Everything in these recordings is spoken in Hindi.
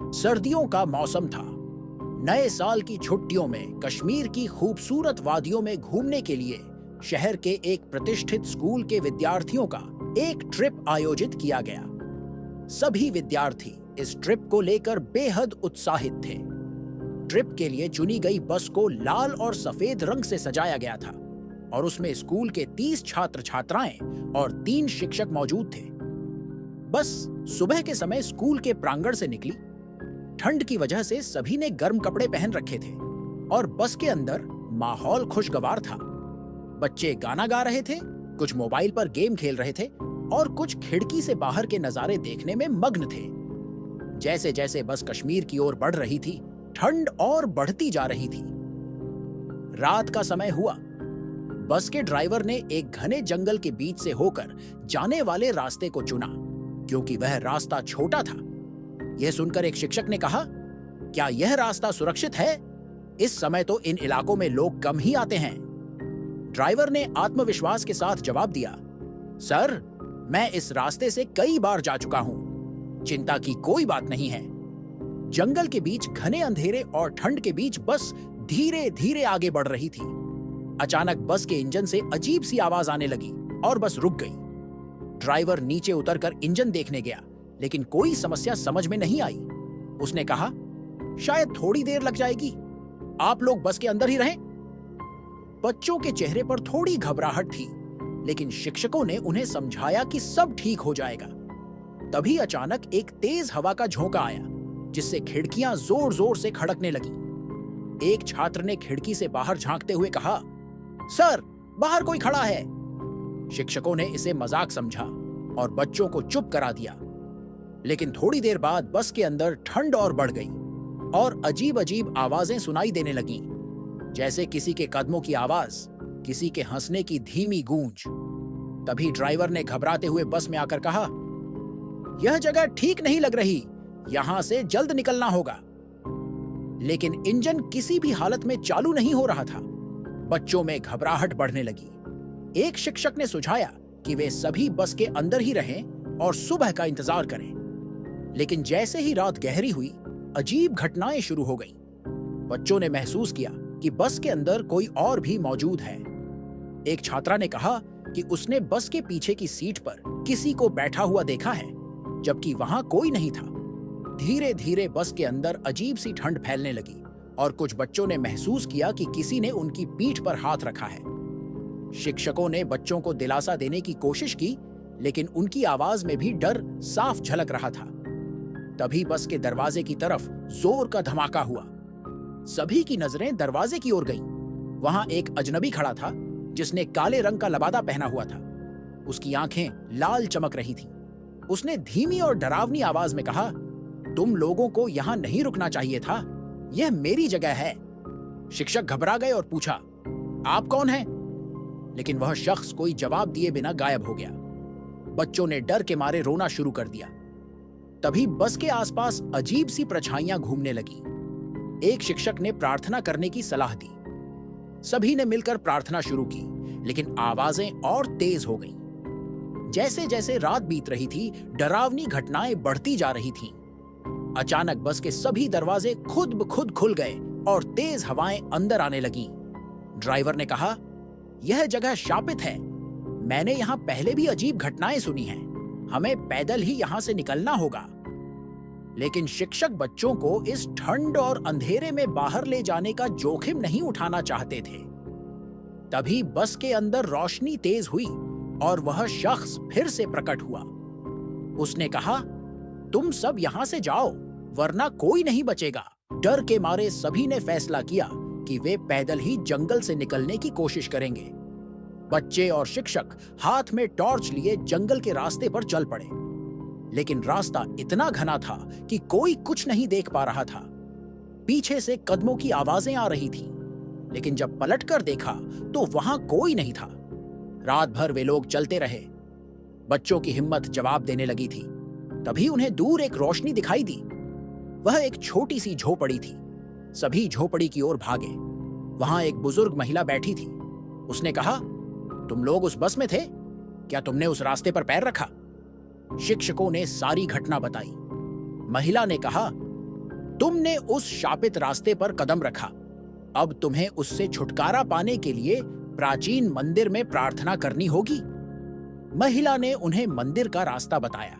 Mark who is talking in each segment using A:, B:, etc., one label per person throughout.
A: सर्दियों का मौसम था। नए साल की छुट्टियों में कश्मीर की खूबसूरत वादियों में घूमने के लिए शहर के एक प्रतिष्ठित स्कूल के विद्यार्थियों का एक ट्रिप आयोजित किया गया। सभी विद्यार्थी इस ट्रिप को लेकर बेहद उत्साहित थे। ट्रिप के लिए चुनी गई बस को लाल और सफेद रंग से सजाया गया था और उसमें स्कूल के 30 छात्र छात्राएं और 3 शिक्षक मौजूद थे। बस सुबह के समय स्कूल के प्रांगण से निकली। ठंड की वजह से सभी ने गर्म कपड़े पहन रखे थे और बस के अंदर माहौल खुशगवार था। बच्चे गाना गा रहे थे, कुछ मोबाइल पर गेम खेल रहे थे और कुछ खिड़की से बाहर के नजारे देखने में मग्न थे। जैसे जैसे बस कश्मीर की ओर बढ़ रही थी, ठंड और बढ़ती जा रही थी। रात का समय हुआ। बस के ड्राइवर ने एक घने जंगल के बीच से होकर जाने वाले रास्ते को चुना, क्योंकि वह रास्ता छोटा था। यह सुनकर एक शिक्षक ने कहा, क्या यह रास्ता सुरक्षित है? इस समय तो इन इलाकों में लोग कम ही आते हैं। ड्राइवर ने आत्मविश्वास के साथ जवाब दिया, सर, मैं इस रास्ते से कई बार जा चुका हूं। चिंता की कोई बात नहीं है। जंगल के बीच घने अंधेरे और ठंड के बीच बस धीरे धीरे आगे बढ़ रही थी। अचानक बस के इंजन से अजीब सी आवाज आने लगी और बस रुक गई। ड्राइवर नीचे उतरकर इंजन देखने गया, लेकिन कोई समस्या समझ में नहीं आई। उसने कहा, शायद थोड़ी देर लग जाएगी, आप लोग बस के अंदर ही रहें। बच्चों के चेहरे पर थोड़ी घबराहट थी, लेकिन शिक्षकों ने उन्हें समझाया कि सब ठीक हो जाएगा। तभी अचानक एक तेज हवा का झोंका आया, जिससे खिड़कियां जोर जोर से खड़कने लगी। एक छात्र ने खिड़की से बाहर झांकते हुए कहा, सर, बाहर कोई खड़ा है। शिक्षकों ने इसे मजाक समझा और बच्चों को चुप करा दिया। लेकिन थोड़ी देर बाद बस के अंदर ठंड और बढ़ गई और अजीब अजीब आवाजें सुनाई देने लगीं, जैसे किसी के कदमों की आवाज, किसी के हंसने की धीमी गूंज। तभी ड्राइवर ने घबराते हुए बस में आकर कहा, यह जगह ठीक नहीं लग रही, यहां से जल्द निकलना होगा। लेकिन इंजन किसी भी हालत में चालू नहीं हो रहा था। बच्चों में घबराहट बढ़ने लगी। एक शिक्षक ने सुझाया कि वे सभी बस के अंदर ही रहें और सुबह का इंतजार करें। लेकिन जैसे ही रात गहरी हुई, अजीब घटनाएं शुरू हो गईं। बच्चों ने महसूस किया कि बस के अंदर कोई और भी मौजूद है। एक छात्रा ने कहा कि उसने बस के पीछे की सीट पर किसी को बैठा हुआ देखा है, जबकि वहां कोई नहीं था। धीरे धीरे बस के अंदर अजीब सी ठंड फैलने लगी और कुछ बच्चों ने महसूस किया कि किसी ने उनकी पीठ पर हाथ रखा है। शिक्षकों ने बच्चों को दिलासा देने की कोशिश की, लेकिन उनकी आवाज में भी डर साफ झलक रहा था। तभी बस के दरवाजे की तरफ जोर का धमाका हुआ। सभी की नजरें दरवाजे की ओर गईं। वहां एक अजनबी खड़ा था, जिसने काले रंग का लबादा पहना हुआ था। उसकी आंखें लाल चमक रही थीं। उसने धीमी और डरावनी आवाज में कहा, तुम लोगों को यहां नहीं रुकना चाहिए था, यह मेरी जगह है। शिक्षक घबरा गए और पूछा, आप कौन हैं? लेकिन वह शख्स कोई जवाब दिए बिना गायब हो गया। बच्चों ने डर के मारे रोना शुरू कर दिया। तभी बस के आसपास अजीब सी परछाइयां घूमने लगी। एक शिक्षक ने प्रार्थना करने की सलाह दी। सभी ने मिलकर प्रार्थना शुरू की, लेकिन आवाजें और तेज हो गईं। जैसे जैसे रात बीत रही थी, डरावनी घटनाएं बढ़ती जा रही थीं। अचानक बस के सभी दरवाजे खुद ब खुद खुल गए और तेज हवाएं अंदर आने लगीं। ड्राइवर ने कहा, यह जगह शापित है। मैंने यहां पहले भी अजीब घटनाएं सुनी हैं। हमें पैदल ही यहां से निकलना होगा। लेकिन शिक्षक बच्चों को इस ठंड और अंधेरे में बाहर ले जाने का जोखिम नहीं उठाना चाहते थे। तभी बस के अंदर रोशनी तेज हुई और वह शख्स फिर से प्रकट हुआ। उसने कहा, तुम सब यहां से जाओ, वरना कोई नहीं बचेगा। डर के मारे सभी ने फैसला किया कि वे पैदल ही जंगल से निकलने की कोशिश करेंगे। बच्चे और शिक्षक हाथ में टॉर्च लिए जंगल के रास्ते पर चल पड़े। लेकिन रास्ता इतना घना था कि कोई कुछ नहीं देख पा रहा था। पीछे से कदमों की आवाजें आ रही थीं, लेकिन जब पलटकर देखा तो वहां कोई नहीं था। रात भर वे लोग चलते रहे। बच्चों की हिम्मत जवाब देने लगी थी। तभी उन्हें दूर एक रोशनी दिखाई दी। वह एक छोटी सी झोपड़ी थी। सभी झोपड़ी की ओर भागे। वहां एक बुजुर्ग महिला बैठी थी। उसने कहा, तुम लोग उस बस में थे? क्या तुमने उस रास्ते पर पैर रखा? शिक्षकों ने सारी घटना बताई। महिला ने कहा, तुमने उस शापित रास्ते पर कदम रखा। अब तुम्हें उससे छुटकारा पाने के लिए प्राचीन मंदिर में प्रार्थना करनी होगी। महिला ने उन्हें मंदिर का रास्ता बताया।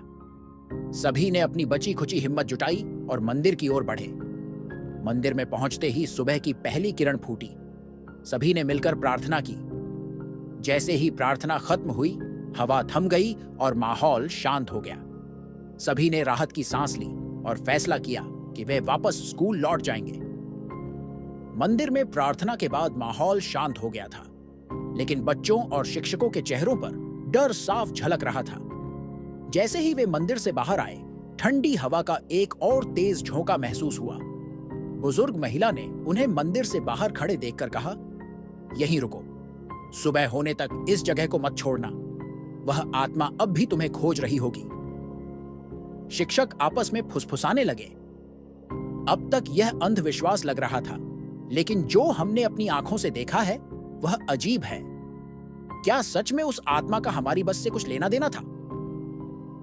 A: सभी ने अपनी बची खुची हिम्मत जुटाई और मंदिर की ओर बढ़े। मंदिर में पहुंचते ही सुबह की पहली किरण फूटी। सभी ने मिलकर प्रार्थना की। जैसे ही प्रार्थना खत्म हुई, हवा थम गई और माहौल शांत हो गया। सभी ने राहत की सांस ली और फैसला किया कि वे वापस स्कूल लौट जाएंगे। मंदिर में प्रार्थना के बाद माहौल शांत हो गया था, लेकिन बच्चों और शिक्षकों के चेहरों पर डर साफ झलक रहा था। जैसे ही वे मंदिर से बाहर आए, ठंडी हवा का एक और तेज झोंका महसूस हुआ। बुजुर्ग महिला ने उन्हें मंदिर से बाहर खड़े देखकर कहा, यहीं रुको, सुबह होने तक इस जगह को मत छोड़ना, वह आत्मा अब भी तुम्हें खोज रही होगी। शिक्षक आपस में फुसफुसाने लगे। अब तक यह अंधविश्वास लग रहा था, लेकिन जो हमने अपनी आंखों से देखा है वह अजीब है। क्या सच में उस आत्मा का हमारी बस से कुछ लेना देना था?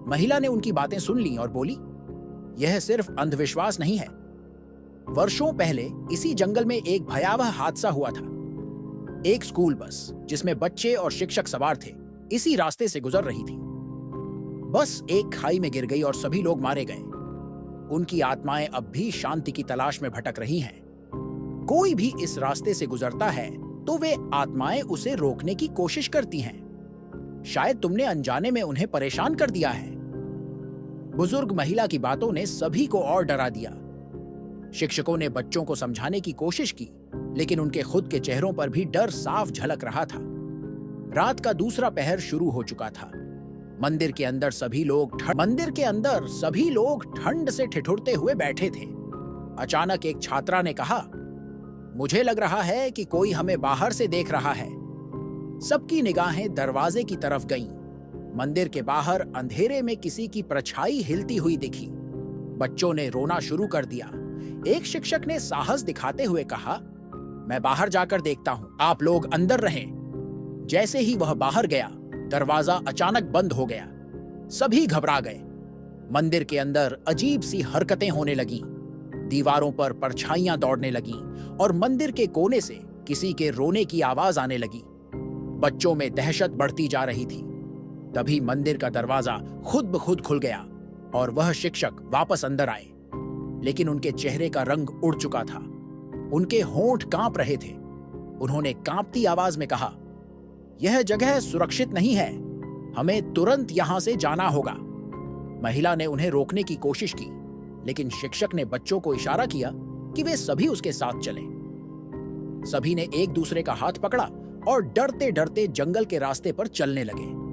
A: महिला ने उनकी बातें सुन ली और बोली, यह सिर्फ अंधविश्वास नहीं है। वर्षों पहले इसी जंगल में एक भयावह हादसा हुआ था। एक स्कूल बस जिसमें बच्चे और शिक्षक सवार थे, इसी रास्ते से गुजर रही थी। बस एक खाई में गिर गई और सभी लोग मारे गए। उनकी आत्माएं अब भी शांति की तलाश में भटक रही हैं। कोई भी इस रास्ते से गुजरता है तो वे आत्माएं उसे रोकने की कोशिश करती हैं। शायद तुमने अनजाने में उन्हें परेशान कर दिया है। बुजुर्ग महिला की बातों ने सभी को और डरा दिया। शिक्षकों ने बच्चों को समझाने की कोशिश की, लेकिन उनके खुद के चेहरों पर भी डर साफ झलक रहा था। रात का दूसरा पहर शुरू हो चुका था। मंदिर के अंदर सभी लोग ठंड से ठिठुरते हुए बैठे थे। अचानक एक छात्रा ने कहा, मुझे लग रहा है कि कोई हमें बाहर से देख रहा है। सबकी निगाहें दरवाजे की तरफ गईं। मंदिर के बाहर अंधेरे में किसी की परछाई हिलती हुई दिखी। बच्चों ने रोना शुरू कर दिया। एक शिक्षक ने साहस दिखाते हुए कहा, मैं बाहर जाकर देखता हूं, आप लोग अंदर रहें। जैसे ही वह बाहर गया, दरवाजा अचानक बंद हो गया। सभी घबरा गए। मंदिर के अंदर अजीब सी हरकतें होने लगीं। दीवारों पर परछाइयां दौड़ने लगीं और मंदिर के कोने से किसी के रोने की आवाज आने लगी। बच्चों में दहशत बढ़ती जा रही थी। तभी मंदिर का दरवाजा खुद ब खुद खुल गया और वह शिक्षक वापस अंदर आए, लेकिन उनके चेहरे का रंग उड़ चुका था। उनके होंठ कांप रहे थे। उन्होंने कांपती आवाज में कहा, यह जगह सुरक्षित नहीं है, हमें तुरंत यहां से जाना होगा। महिला ने उन्हें रोकने की कोशिश की, लेकिन शिक्षक ने बच्चों को इशारा किया कि वे सभी उसके साथ चलें। सभी ने एक दूसरे का हाथ पकड़ा और डरते डरते जंगल के रास्ते पर चलने लगे।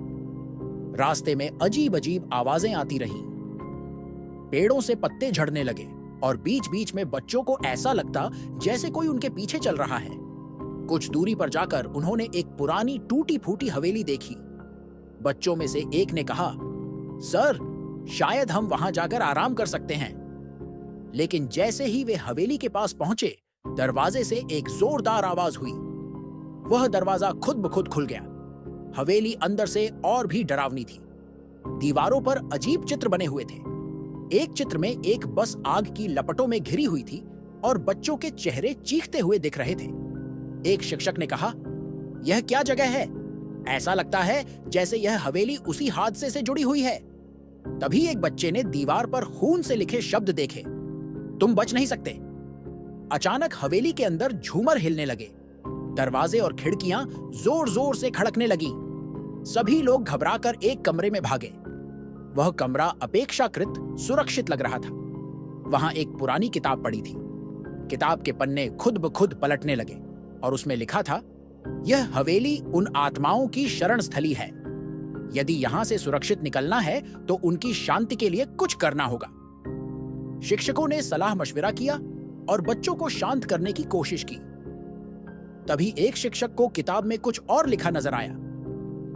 A: रास्ते में अजीब अजीब आवाजें आती रहीं। पेड़ों से पत्ते झड़ने लगे और बीच बीच में बच्चों को ऐसा लगता जैसे कोई उनके पीछे चल रहा है। कुछ दूरी पर जाकर उन्होंने एक पुरानी टूटी फूटी हवेली देखी। बच्चों में से एक ने कहा, सर, शायद हम वहां जाकर आराम कर सकते हैं। लेकिन जैसे ही वे हवेली के पास पहुंचे, दरवाजे से एक जोरदार आवाज हुई। वह दरवाजा खुद ब खुद खुल गया। हवेली अंदर से और भी डरावनी थी। दीवारों पर अजीब चित्र बने हुए थे। एक चित्र में एक बस आग की लपटों में घिरी हुई थी और बच्चों के चेहरे चीखते हुए दिख रहे थे। एक शिक्षक ने कहा, यह क्या जगह है? ऐसा लगता है जैसे यह हवेली उसी हादसे से जुड़ी हुई है। तभी एक बच्चे ने दीवार पर खून से लिखे शब्द देखे, तुम बच नहीं सकते। अचानक हवेली के अंदर झूमर हिलने लगे। दरवाजे और खिड़कियां जोर जोर से खड़कने लगीं। सभी लोग घबराकर एक कमरे में भागे। वह कमरा अपेक्षाकृत सुरक्षित लग रहा था। वहां एक पुरानी किताब पड़ी थी। किताब के पन्ने खुद ब खुद पलटने लगे और उसमें लिखा था, यह हवेली उन आत्माओं की शरण स्थली है। यदि यहां से सुरक्षित निकलना है तो उनकी शांति के लिए कुछ करना होगा। शिक्षकों ने सलाह मशविरा किया और बच्चों को शांत करने की कोशिश की। तभी एक शिक्षक को किताब में कुछ और लिखा नजर आया।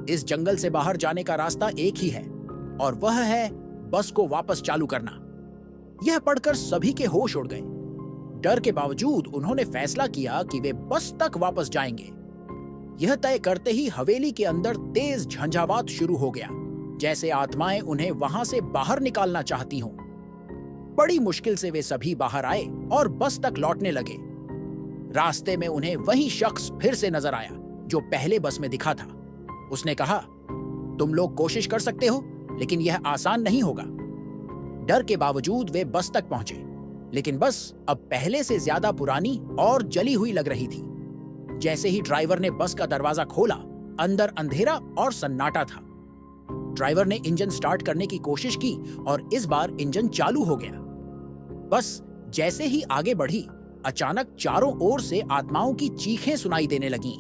A: इस जंगल से बाहर जाने का रास्ता एक ही है और वह है बस को वापस चालू करना। यह पढ़कर सभी के होश उड़ गए। डर के बावजूद उन्होंने फैसला किया कि वे बस तक वापस जाएंगे। यह तय करते ही हवेली के अंदर तेज झंझावात शुरू हो गया, जैसे आत्माएं उन्हें वहां से बाहर निकालना चाहती हों। बड़ी मुश्किल से वे सभी बाहर आए और बस तक लौटने लगे। रास्ते में उन्हें वही शख्स फिर से नजर आया जो पहले बस में दिखा था। उसने कहा, तुम लोग कोशिश कर सकते हो, लेकिन यह आसान नहीं होगा। डर के बावजूद वे बस तक पहुंचे, लेकिन बस अब पहले से ज्यादा पुरानी और जली हुई लग रही थी। जैसे ही ड्राइवर ने बस का दरवाजा खोला, अंदर अंधेरा और सन्नाटा था। ड्राइवर ने इंजन स्टार्ट करने की कोशिश की और इस बार इंजन चालू हो गया। बस जैसे ही आगे बढ़ी, अचानक चारों ओर से आत्माओं की चीखें सुनाई देने लगीं।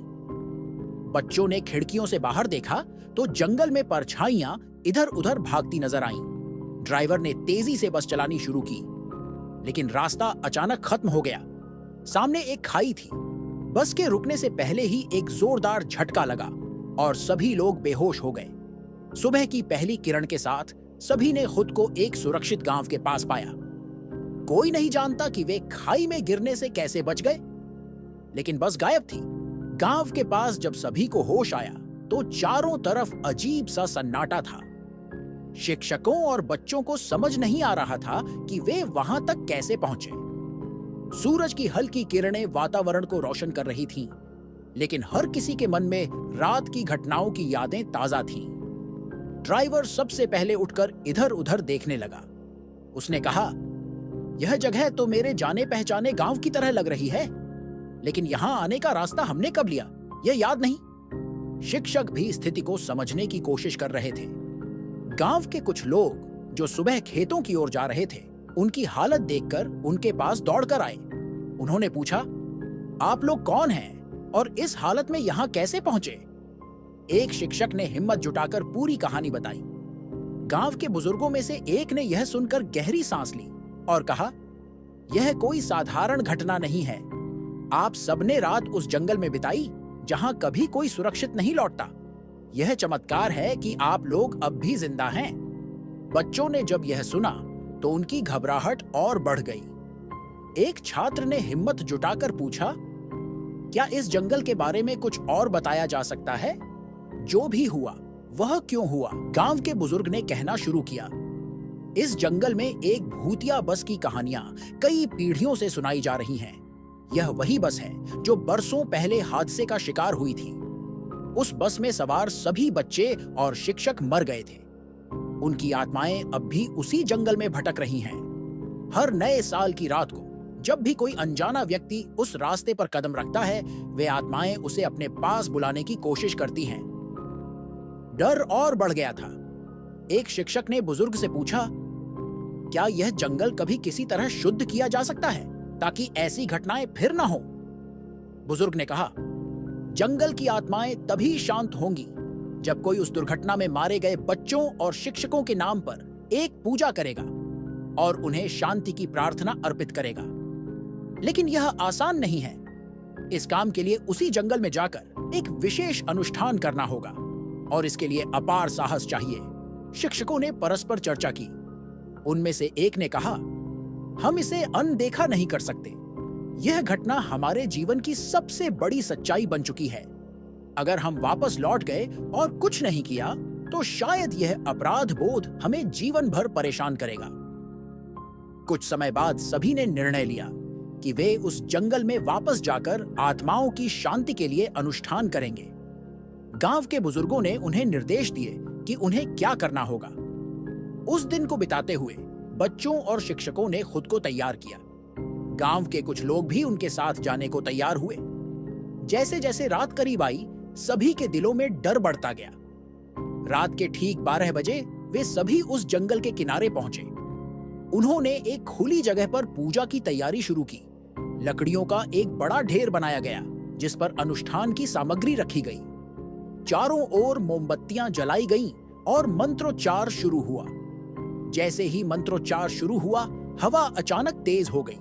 A: बच्चों ने खिड़कियों से बाहर देखा तो जंगल में परछाइयां इधर उधर भागती नजर आईं। ड्राइवर ने तेजी से बस चलानी शुरू की, लेकिन रास्ता अचानक खत्म हो गया। सामने एक खाई थी। बस के रुकने से पहले ही एक जोरदार झटका लगा और सभी लोग बेहोश हो गए। सुबह की पहली किरण के साथ सभी ने खुद को एक सुरक्षित गांव के पास पाया। कोई नहीं जानता कि वे खाई में गिरने से कैसे बच गए, लेकिन बस गायब थी। गांव के पास जब सभी को होश आया तो चारों तरफ अजीब सा सन्नाटा था। शिक्षकों और बच्चों को समझ नहीं आ रहा था कि वे वहां तक कैसे पहुंचे। सूरज की हल्की किरणें वातावरण को रोशन कर रही थीं, लेकिन हर किसी के मन में रात की घटनाओं की यादें ताजा थीं। ड्राइवर सबसे पहले उठकर इधर-उधर देखने लगा। उसने कहा, यह जगह तो मेरे जाने पहचाने गांव की तरह लग रही है, लेकिन यहां आने का रास्ता हमने कब लिया, यह याद नहीं। शिक्षक भी स्थिति को समझने की कोशिश कर रहे थे। गांव के कुछ लोग जो सुबह खेतों की ओर जा रहे थे, उनकी हालत देखकर उनके पास दौड़कर आए। उन्होंने पूछा, आप लोग कौन हैं और इस हालत में यहां कैसे पहुंचे? एक शिक्षक ने हिम्मत जुटाकर पूरी कहानी बताई। गांव के बुजुर्गों में से एक ने यह सुनकर गहरी सांस ली और कहा, यह कोई साधारण घटना नहीं है। आप सबने रात उस जंगल में बिताई जहां कभी कोई सुरक्षित नहीं लौटता। यह चमत्कार है कि आप लोग अब भी जिंदा हैं। बच्चों ने जब यह सुना तो उनकी घबराहट और बढ़ गई। एक छात्र ने हिम्मत जुटाकर पूछा, क्या इस जंगल के बारे में कुछ और बताया जा सकता है? जो भी हुआ वह क्यों हुआ? गांव के बुजुर्ग ने कहना शुरू किया, इस जंगल में एक भूतिया बस की कहानियां कई पीढ़ियों से सुनाई जा रही हैं। यह वही बस है जो बरसों पहले हादसे का शिकार हुई थी। उस बस में सवार सभी बच्चे और शिक्षक मर गए थे। उनकी आत्माएं अब भी उसी जंगल में भटक रही हैं। हर नए साल की रात को जब भी कोई अनजाना व्यक्ति उस रास्ते पर कदम रखता है, वे आत्माएं उसे अपने पास बुलाने की कोशिश करती हैं। डर और बढ़ गया था। एक शिक्षक ने बुजुर्ग से पूछा, क्या यह जंगल कभी किसी तरह शुद्ध किया जा सकता है ताकि ऐसी घटनाएं फिर ना हो? बुजुर्ग ने कहा, जंगल की आत्माएं तभी शांत होंगी जब कोई उस दुर्घटना में मारे गए बच्चों और शिक्षकों के नाम पर एक पूजा करेगा और उन्हें शांति की प्रार्थना अर्पित करेगा। लेकिन यह आसान नहीं है। इस काम के लिए उसी जंगल में जाकर एक विशेष अनुष्ठान करना होगा और इसके लिए अपार साहस चाहिए। शिक्षकों ने परस्पर चर्चा की। उनमें से एक ने कहा, हम इसे अनदेखा नहीं कर सकते। यह घटना हमारे जीवन की सबसे बड़ी सच्चाई बन चुकी है। अगर हम वापस लौट गए और कुछ नहीं किया तो शायद यह अपराध बोध हमें जीवन भर परेशान करेगा। कुछ समय बाद सभी ने निर्णय लिया कि वे उस जंगल में वापस जाकर आत्माओं की शांति के लिए अनुष्ठान करेंगे। गांव के बुजुर्गों ने उन्हें निर्देश दिए कि उन्हें क्या करना होगा। उस दिन को बिताते हुए बच्चों और शिक्षकों ने खुद को तैयार किया। गांव के कुछ लोग भी उनके साथ जाने को तैयार हुए। जैसे जैसे रात करीब आई, सभी के दिलों में डर बढ़ता गया। रात के ठीक 12 बजे वे सभी उस जंगल के किनारे पहुंचे। उन्होंने एक खुली जगह पर पूजा की तैयारी शुरू की। लकड़ियों का एक बड़ा ढेर बनाया गया जिस पर अनुष्ठान की सामग्री रखी गई। चारों ओर मोमबत्तियां जलाई गईं और मंत्रोच्चार शुरू हुआ। जैसे ही मंत्रोच्चार शुरू हुआ, हवा अचानक तेज हो गई।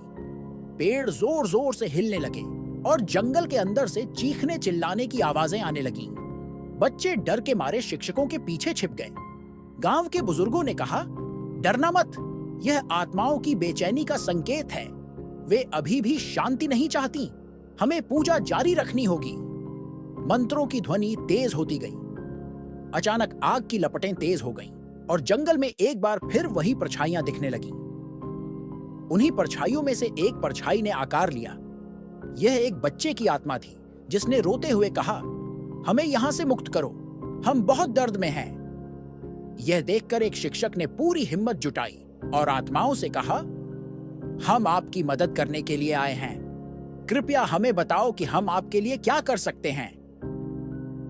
A: पेड़ जोर जोर से हिलने लगे और जंगल के अंदर से चीखने चिल्लाने की आवाजें आने लगीं। बच्चे डर के मारे शिक्षकों के पीछे छिप गए। गांव के बुजुर्गों ने कहा, डरना मत, यह आत्माओं की बेचैनी का संकेत है। वे अभी भी शांति नहीं चाहती। हमें पूजा जारी रखनी होगी। मंत्रों की ध्वनि तेज होती गई। अचानक आग की लपटें तेज हो गईं और जंगल में एक बार फिर वही परछाइयां दिखने लगीं। उन्हीं परछाइयों में से एक परछाई ने आकार लिया। यह एक बच्चे की आत्मा थी जिसने रोते हुए कहा, हमें यहां से मुक्त करो, हम बहुत दर्द में हैं। यह देखकर एक शिक्षक ने पूरी हिम्मत जुटाई और आत्माओं से कहा, हम आपकी मदद करने के लिए आए हैं, कृपया हमें बताओ कि हम आपके लिए क्या कर सकते हैं।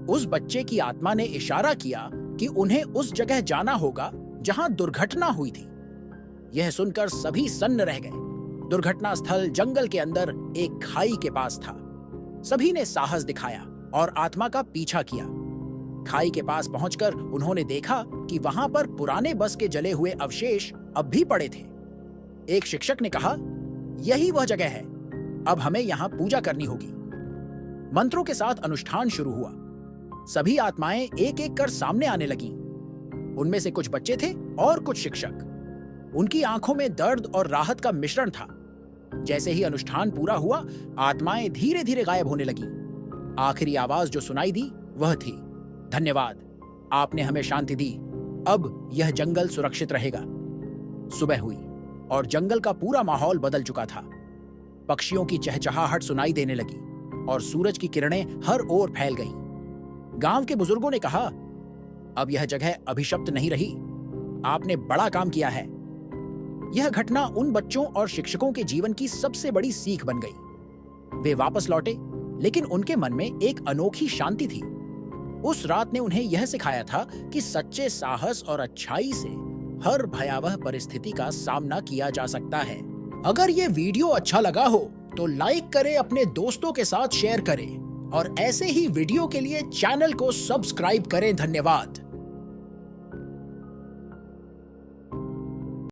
A: उस बच्चे की आत्मा ने इशारा किया कि उन्हें उस जगह जाना होगा जहां दुर्घटना हुई थी। यह सुनकर सभी सन्न रह गए। दुर्घटना स्थल जंगल के अंदर एक खाई के पास था। सभी ने साहस दिखाया और आत्मा का पीछा किया। खाई के पास पहुंचकर उन्होंने देखा कि वहां पर पुराने बस के जले हुए अवशेष अब भी पड़े थे। एक शिक्षक ने कहा, यही वह जगह है, अब हमें यहां पूजा करनी होगी। मंत्रों के साथ अनुष्ठान शुरू हुआ। सभी आत्माएं एक एक कर सामने आने लगीं। उनमें से कुछ बच्चे थे और कुछ शिक्षक। उनकी आंखों में दर्द और राहत का मिश्रण था। जैसे ही अनुष्ठान पूरा हुआ, आत्माएं धीरे धीरे गायब होने लगीं। आखिरी आवाज जो सुनाई दी वह थी, धन्यवाद, आपने हमें शांति दी, अब यह जंगल सुरक्षित रहेगा। सुबह हुई और जंगल का पूरा माहौल बदल चुका था। पक्षियों की चहचहाहट सुनाई देने लगी और सूरज की किरणें हर ओर फैल गईं। गांव के बुजुर्गों ने कहा, अब यह जगह अभिशप्त नहीं रही, आपने बड़ा काम किया है। यह घटना उन बच्चों और शिक्षकों के जीवन की सबसे बड़ी सीख बन गई। वे वापस लौटे, लेकिन उनके मन में एक अनोखी शांति थी। उस रात ने उन्हें यह सिखाया था कि सच्चे साहस और अच्छाई से हर भयावह परिस्थिति का सामना किया जा सकता है। अगर ये वीडियो अच्छा लगा हो तो लाइक करें, अपने दोस्तों के साथ शेयर करें और ऐसे ही वीडियो के लिए चैनल को सब्सक्राइब करें। धन्यवाद।